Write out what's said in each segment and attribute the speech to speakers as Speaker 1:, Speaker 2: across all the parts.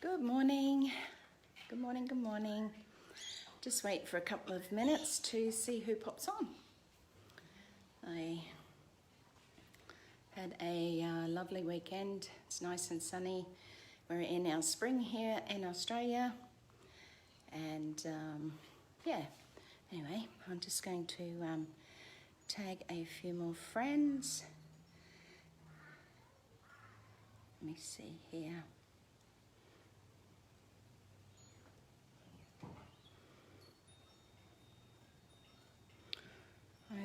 Speaker 1: Good morning. Good morning, good morning. Just wait for a couple of minutes to see who pops on. I had a lovely weekend. It's nice and sunny. We're in our spring here in Australia. And yeah, anyway, I'm just going to tag a few more friends. Let me see here.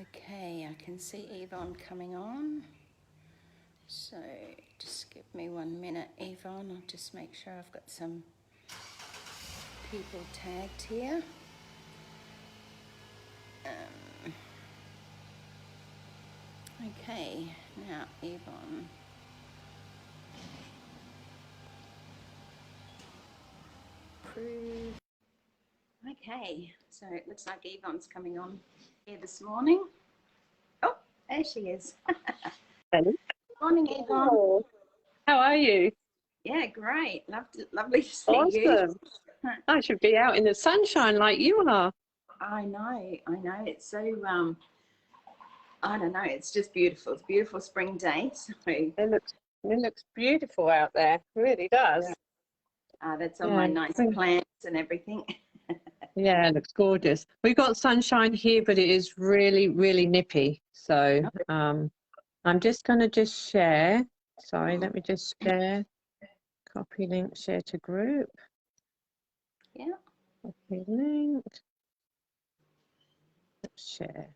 Speaker 1: Okay, I can see Yvonne coming on. So just give me 1 minute, Yvonne. I'll just make sure I've got some people tagged here. Okay, now Yvonne. Approve. Okay, so it looks like Yvonne's coming on here this morning. Oh, there she is.
Speaker 2: Good
Speaker 1: Morning, Yvonne.
Speaker 2: Hello. How are you?
Speaker 1: Yeah, great. Lovely to see
Speaker 2: Awesome.
Speaker 1: you.
Speaker 2: I should be out in the sunshine like you are.
Speaker 1: I know. It's so, I don't know, it's just beautiful. It's a beautiful spring day. So
Speaker 2: It looks beautiful out there. It really does.
Speaker 1: that's on my nice plants and everything.
Speaker 2: Yeah, it looks gorgeous. We've got sunshine here, but it is really, really nippy. So I'm just going to share. Sorry, let me just share. Copy link, share to group.
Speaker 1: Yeah.
Speaker 2: Copy link. Let's share.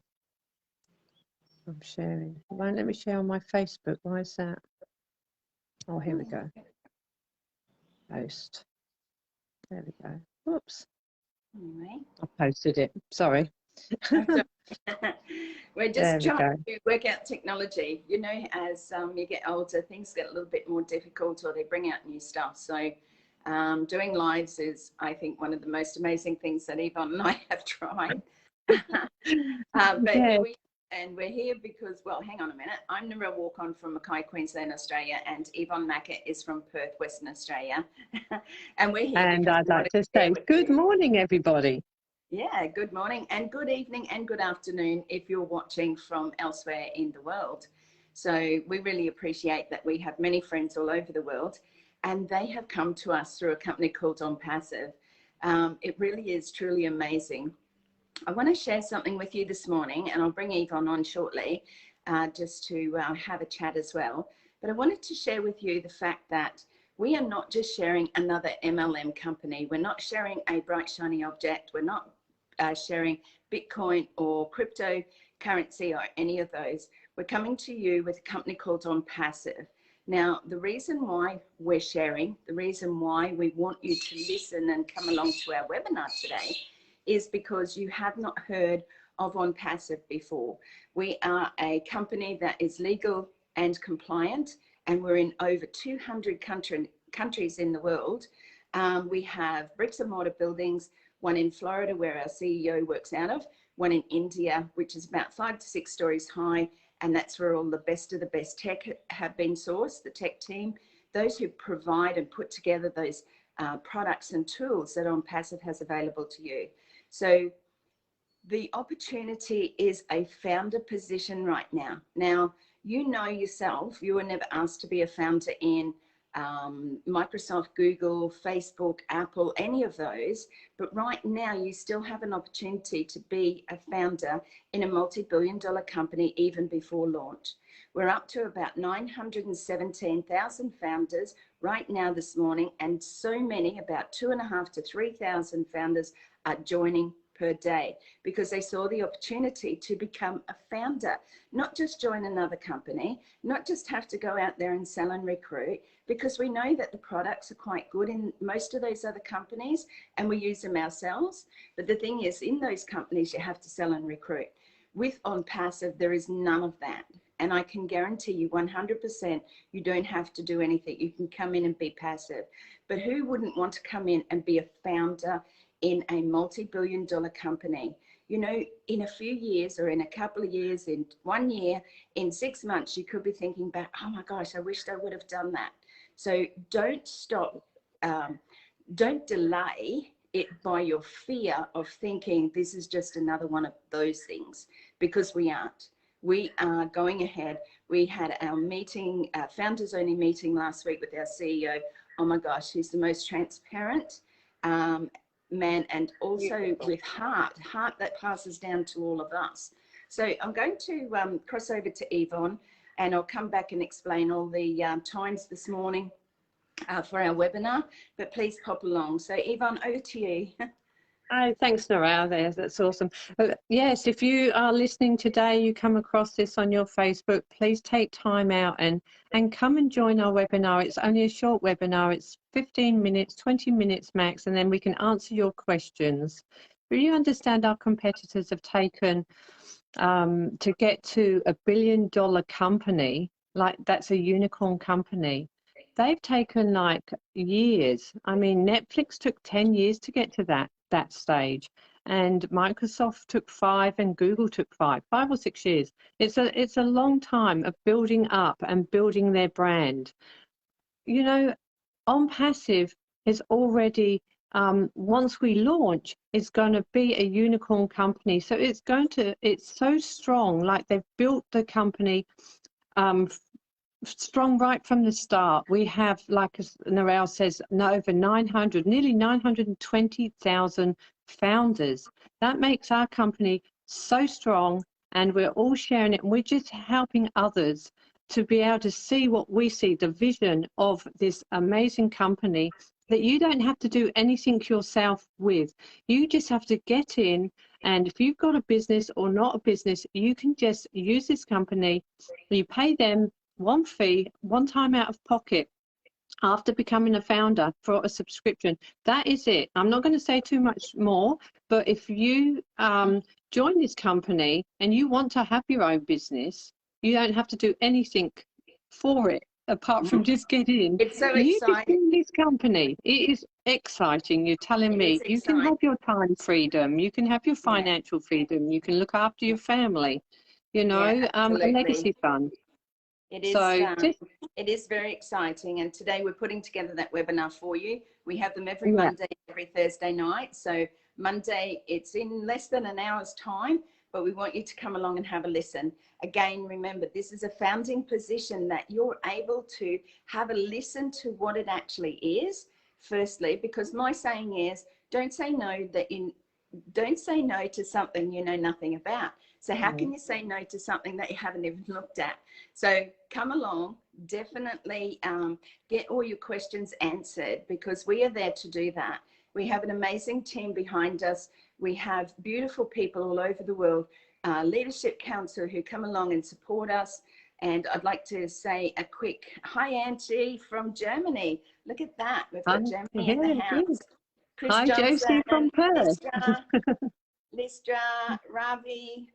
Speaker 2: I'm sharing. It won't let me share on my Facebook. Why is that? Oh, here we go. Post. There we go. Whoops.
Speaker 1: Anyway.
Speaker 2: I posted it. Sorry.
Speaker 1: We're just trying to work out technology. You know, as you get older, things get a little bit more difficult or they bring out new stuff. So doing lives is, I think, one of the most amazing things that Yvonne and I have tried. We're here because, well, hang on a minute. I'm Narelle Walk-On from Mackay, Queensland, Australia, and Yvonne Macker is from Perth, Western Australia. And we're here.
Speaker 2: And I'd like to say good morning, everybody.
Speaker 1: Yeah, good morning and good evening and good afternoon if you're watching from elsewhere in the world. So we really appreciate that we have many friends all over the world, and they have come to us through a company called OnPassive. It really is truly amazing. I want to share something with you this morning, and I'll bring Yvonne on shortly just to have a chat as well. But I wanted to share with you the fact that we are not just sharing another MLM company. We're not sharing a bright, shiny object. We're not sharing Bitcoin or cryptocurrency or any of those. We're coming to you with a company called OnPassive. Now, the reason why we're sharing, the reason why we want you to listen and come along to our webinar today is because you have not heard of OnPassive before. We are a company that is legal and compliant, and we're in over 200 countries in the world. We have bricks and mortar buildings, one in Florida where our CEO works out of, one in India, which is about 5 to 6 stories high, and that's where all the best of the best tech have been sourced, the tech team, those who provide and put together those products and tools that OnPassive has available to you. So the opportunity is a founder position right now. Now, you know yourself, you were never asked to be a founder in Microsoft, Google, Facebook, Apple, any of those. But right now, you still have an opportunity to be a founder in a multi-billion-dollar company even before launch. We're up to about 917,000 founders right now this morning, and so many, about 2,500 to 3,000 founders are joining per day because they saw the opportunity to become a founder, not just join another company, not just have to go out there and sell and recruit, because we know that the products are quite good in most of those other companies and we use them ourselves. But the thing is, in those companies, you have to sell and recruit. With OnPassive, there is none of that. And I can guarantee you 100%, you don't have to do anything. You can come in and be passive. But who wouldn't want to come in and be a founder in a multi-billion-dollar company? You know, in a few years or in a couple of years, in 1 year, in 6 months, you could be thinking back, oh my gosh, I wished I would have done that. So don't stop don't delay it by your fear of thinking this is just another one of those things, because we aren't. We are going ahead. We had our meeting, our founders only meeting last week with our CEO. Oh my gosh, he's the most transparent man, and also with heart that passes down to all of us. So I'm going to cross over to Yvonne, and I'll come back and explain all the times this morning for our webinar, but please pop along. So Yvonne, over to you.
Speaker 2: Oh, thanks, Narelle. There, that's awesome. Yes, if you are listening today, you come across this on your Facebook, please take time out and come and join our webinar. It's only a short webinar. It's 15 minutes, 20 minutes max, and then we can answer your questions. But you understand our competitors have taken to get to $1 billion company, like that's a unicorn company. They've taken like years. I mean, Netflix took 10 years to get to that stage, and Microsoft took 5, and Google took 5 or 6 years. It's a long time of building up and building their brand. You know, OnPassive is already once we launch, it's going to be a unicorn company. So it's so strong, like they've built the company strong right from the start. We have, like Narelle says, over 900, nearly 920,000 founders. That makes our company so strong, and we're all sharing it, and we're just helping others to be able to see what we see, the vision of this amazing company that you don't have to do anything yourself with. You just have to get in, and if you've got a business or not a business, you can just use this company. You pay them one fee, one time out of pocket after becoming a founder for a subscription. That is it. I'm not going to say too much more, but if you join this company and you want to have your own business, you don't have to do anything for it apart from just get in.
Speaker 1: It's so
Speaker 2: you
Speaker 1: exciting.
Speaker 2: This company, it is exciting. You're telling me you can have your time freedom, you can have your financial freedom, you can look after your family, you know, a legacy fund.
Speaker 1: It is,
Speaker 2: so
Speaker 1: it is very exciting, and today we're putting together that webinar for you. We have them every Monday, every Thursday night. So Monday, it's in less than an hour's time, but we want you to come along and have a listen. Again, remember, this is a founding position that you're able to have a listen to what it actually is, firstly, because my saying is, don't say no to something you know nothing about. So how can you say no to something that you haven't even looked at? So come along, definitely get all your questions answered, because we are there to do that. We have an amazing team behind us. We have beautiful people all over the world, leadership council who come along and support us. And I'd like to say a quick hi, Auntie from Germany. Look at that. We've got Germany in the house. Chris
Speaker 2: hi,
Speaker 1: Johnson,
Speaker 2: Josie from Perth.
Speaker 1: Listra, Ravi.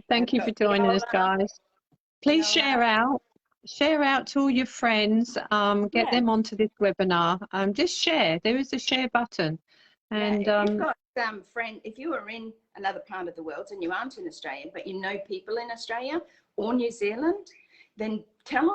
Speaker 2: Thank you for joining us, guys. Please share out to all your friends, get them onto this webinar. Just share. There is a share button. And
Speaker 1: if you've got if you are in another part of the world and you aren't in Australia, but you know people in Australia or New Zealand, then tell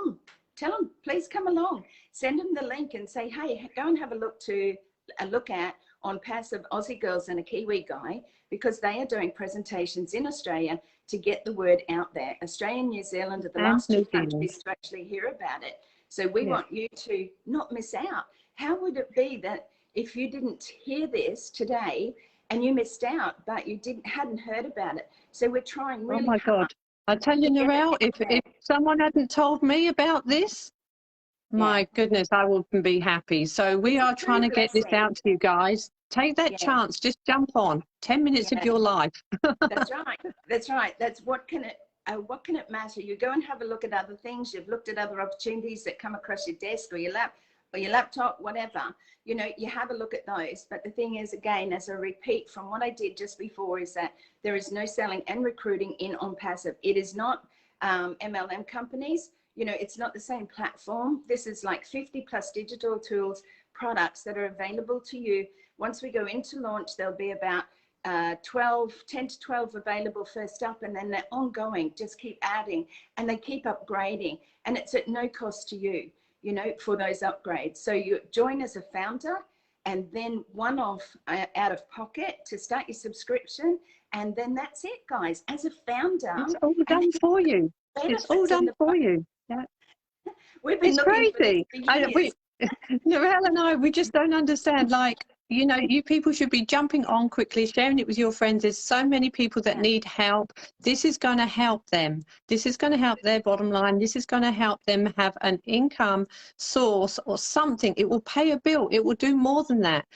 Speaker 1: them, please come along. Send them the link and say, hey, go and have a look at OnPassive Aussie girls and a Kiwi guy, because they are doing presentations in Australia to get the word out there. Australia and New Zealand are the last 2 countries to actually hear about it. So we want you to not miss out. How would it be that if you didn't hear this today and you missed out, but you hadn't heard about it? So we're trying really hard.
Speaker 2: God. I tell you, Narelle, if someone hadn't told me about this, my goodness, I wouldn't be happy. So we are trying to get this out to you guys. Take that chance. Just jump on. 10 minutes of your life.
Speaker 1: That's right. That's right. That's what can it matter? You go and have a look at other things. You've looked at other opportunities that come across your desk or your laptop, whatever. You know, you have a look at those. But the thing is, again, as a repeat from what I did just before, is that there is no selling and recruiting in OnPassive. It is not MLM companies. You know, it's not the same platform. This is like 50+ digital tools, products that are available to you. Once we go into launch, there'll be about 10 to 12 available first up, and then they're ongoing, just keep adding, and they keep upgrading, and it's at no cost to you. you know, for those upgrades. So you join as a founder, and then one-off out of pocket to start your subscription, and then that's it, guys. As a founder,
Speaker 2: it's all done for you. It's all done for you. Yeah.
Speaker 1: We've been
Speaker 2: It's
Speaker 1: looking
Speaker 2: crazy.
Speaker 1: for this for years.
Speaker 2: Narelle and I, we just don't understand. Like, you know, you people should be jumping on quickly, sharing it with your friends. There's so many people that need help. This is going to help them. This is going to help their bottom line. This is going to help them have an income source or something. It will pay a bill. It will do more than that.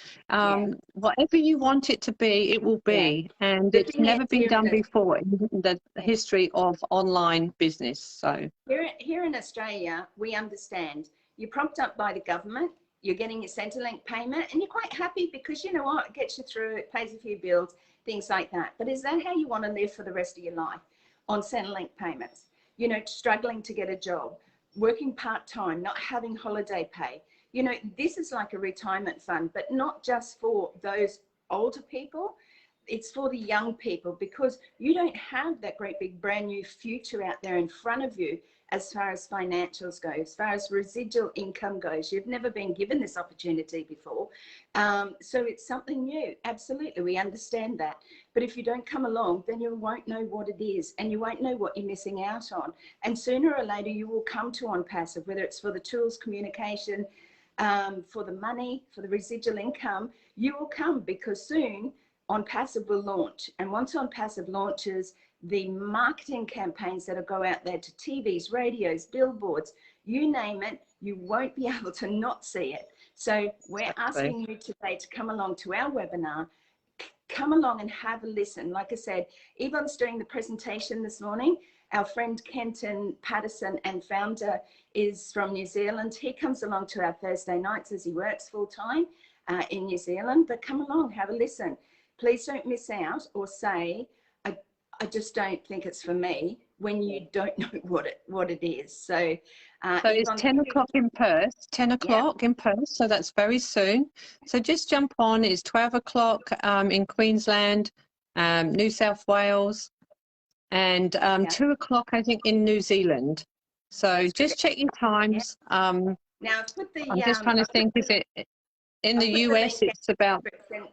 Speaker 2: Whatever you want it to be, it will be. And it's never been done before in the history of online business. So
Speaker 1: here in Australia, we understand. You're propped up by the government. You're getting your Centrelink payment, and you're quite happy because, you know what, it gets you through, it pays a few bills, things like that. But is that how you want to live for the rest of your life? On Centrelink payments, you know, struggling to get a job, working part-time, not having holiday pay. You know, this is like a retirement fund, but not just for those older people. It's for the young people, because you don't have that great big brand new future out there in front of you as far as financials go, as far as residual income goes. You've never been given this opportunity before. So it's something new. Absolutely, we understand that. But if you don't come along, then you won't know what it is, and you won't know what you're missing out on. And sooner or later, you will come to OnPassive, whether it's for the tools, communication, for the money, for the residual income, you will come, because soon OnPassive will launch. And once OnPassive launches, the marketing campaigns that'll go out there to TVs, radios, billboards, you name it, you won't be able to not see it. So we're asking you today to come along to our webinar, come along and have a listen. Like I said, Yvonne's doing the presentation this morning. Our friend Kenton Patterson and founder is from New Zealand. He comes along to our Thursday nights as he works full time in New Zealand, but come along, have a listen. Please don't miss out or say, I just don't think it's for me, when you don't know what it is. So
Speaker 2: it's 10 o'clock in Perth, 10 o'clock in Perth, so that's very soon. So just jump on. It's 12 o'clock in Queensland, New South Wales, and 2 o'clock, I think, in New Zealand. So just check your times.
Speaker 1: Now, put the,
Speaker 2: I'm just trying to think, is it in the US? It's about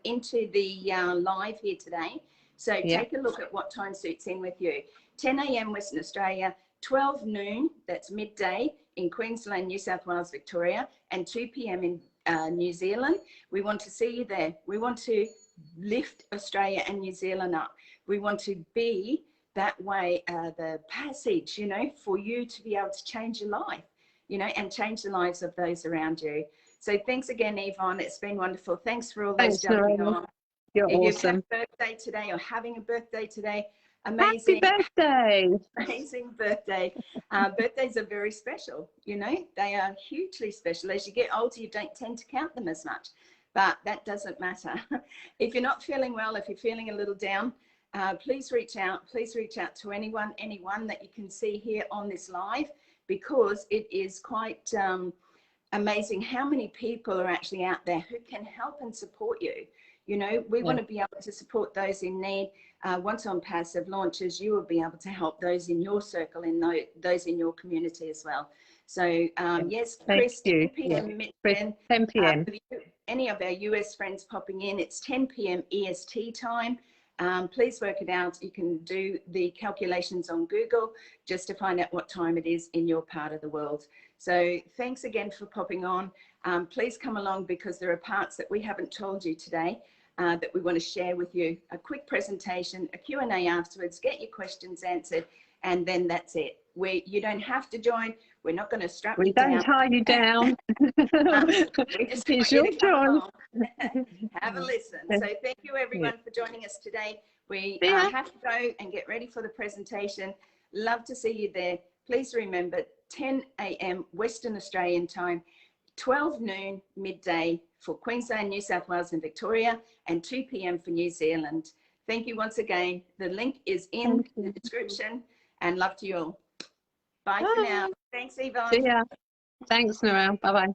Speaker 1: into the live here today. So take a look at what time suits in with you. 10 a.m. Western Australia, 12 noon, that's midday in Queensland, New South Wales, Victoria, and 2 p.m. in New Zealand. We want to see you there. We want to lift Australia and New Zealand up. We want to be that way, the passage, you know, for you to be able to change your life, you know, and change the lives of those around you. So thanks again, Yvonne. It's been wonderful. Thanks for all those jumping on.
Speaker 2: You're
Speaker 1: if
Speaker 2: awesome.
Speaker 1: You've had a birthday today or having a birthday today, amazing.
Speaker 2: Happy birthday.
Speaker 1: Amazing birthday. Birthdays are very special, you know, they are hugely special. As you get older, you don't tend to count them as much, but that doesn't matter. If you're not feeling well, if you're feeling a little down, please reach out. Please reach out to anyone that you can see here on this live, because it is quite amazing how many people are actually out there who can help and support you. You know, we want to be able to support those in need. Once OnPassive launches, you will be able to help those in your circle, in those in your community as well. So yes, Chris, 10 p.m.
Speaker 2: 10 p.m.
Speaker 1: Any of our US friends popping in, it's 10 p.m. EST time. Please work it out. You can do the calculations on Google just to find out what time it is in your part of the world. So thanks again for popping on. Please come along, because there are parts that we haven't told you today that we want to share with you. A quick presentation, a Q&A afterwards, get your questions answered, and then that's it. You don't have to join. We're not going to strap you down.
Speaker 2: We don't tie you down. It's your choice.
Speaker 1: Have a listen. So thank you everyone for joining us today. We have to go and get ready for the presentation. Love to see you there. Please remember, 10 a.m. Western Australian time, 12 noon midday for Queensland, New South Wales and Victoria, and 2 p.m. for New Zealand. Thank you once again. The link is in the description, and love to you all. Bye for now. Thanks, Yvonne.
Speaker 2: See ya. Thanks, Narelle. Bye-bye.